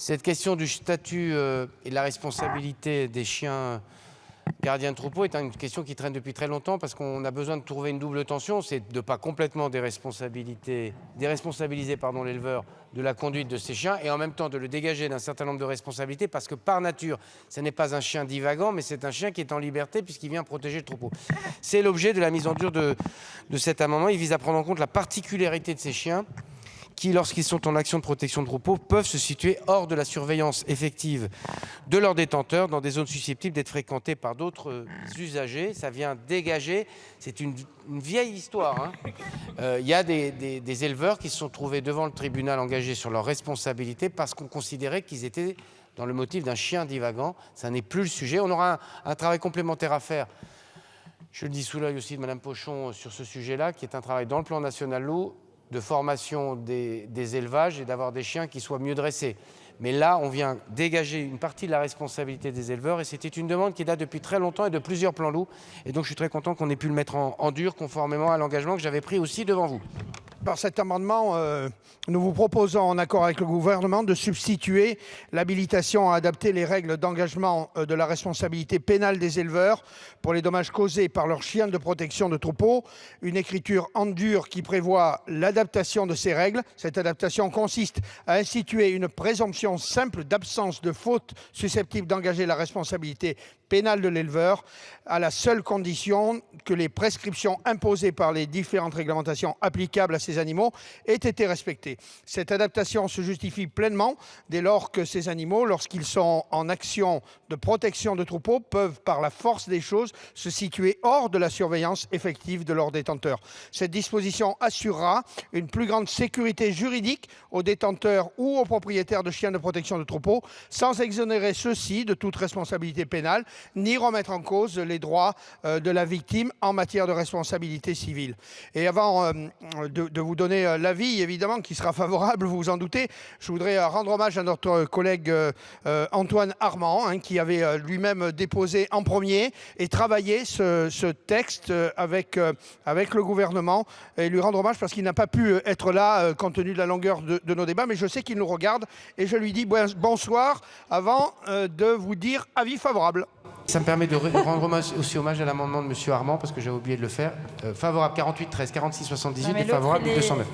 Cette question du statut et de la responsabilité des chiens gardiens de troupeau est une question qui traîne depuis très longtemps parce qu'on a besoin de trouver une double tension, c'est de ne pas complètement déresponsabiliser l'éleveur de la conduite de ses chiens et en même temps de le dégager d'un certain nombre de responsabilités parce que par nature, ce n'est pas un chien divagant, mais c'est un chien qui est en liberté puisqu'il vient protéger le troupeau. C'est l'objet de la mise en dur de cet amendement. Il vise à prendre en compte la particularité de ces chiens qui, lorsqu'ils sont en action de protection de troupeau, peuvent se situer hors de la surveillance effective de leurs détenteurs dans des zones susceptibles d'être fréquentées par d'autres usagers. Ça vient dégager, c'est une vieille histoire. Il y a des éleveurs qui se sont trouvés devant le tribunal engagés sur leurs responsabilités parce qu'on considérait qu'ils étaient dans le motif d'un chien divagant. Ça n'est plus le sujet. On aura un travail complémentaire à faire. Je le dis sous l'œil aussi de Mme Pochon sur ce sujet-là, qui est un travail dans le plan national loup, de formation des élevages et d'avoir des chiens qui soient mieux dressés. Mais là, on vient dégager une partie de la responsabilité des éleveurs et c'était une demande qui date depuis très longtemps et de plusieurs plans loups. Et donc, je suis très content qu'on ait pu le mettre en dur conformément à l'engagement que j'avais pris aussi devant vous. Par cet amendement, nous vous proposons, en accord avec le gouvernement, de substituer l'habilitation à adapter les règles d'engagement de la responsabilité pénale des éleveurs pour les dommages causés par leurs chiens de protection de troupeau. Une écriture en dur qui prévoit l'adaptation de ces règles. Cette adaptation consiste à instituer une présomption simple d'absence de faute susceptible d'engager la responsabilité pénale de l'éleveur, à la seule condition que les prescriptions imposées par les différentes réglementations applicables à ces animaux aient été respectées. Cette adaptation se justifie pleinement dès lors que ces animaux, lorsqu'ils sont en action de protection de troupeaux, peuvent, par la force des choses, se situer hors de la surveillance effective de leurs détenteurs. Cette disposition assurera une plus grande sécurité juridique aux détenteurs ou aux propriétaires de chiens de protection de troupeaux, sans exonérer ceux-ci de toute responsabilité pénale, ni remettre en cause les droits de la victime en matière de responsabilité civile. Et avant de vous donner l'avis, évidemment, qui sera favorable, vous vous en doutez, je voudrais rendre hommage à notre collègue Antoine Armand, qui avait lui-même déposé en premier et travaillé ce texte avec le gouvernement, et lui rendre hommage parce qu'il n'a pas pu être là compte tenu de la longueur de nos débats, mais je sais qu'il nous regarde et je lui dis bonsoir avant de vous dire avis favorable. Ça me permet de rendre aussi hommage à l'amendement de M. Armand, parce que j'avais oublié de le faire. Favorable 48, 13, 46, 78, défavorable 209.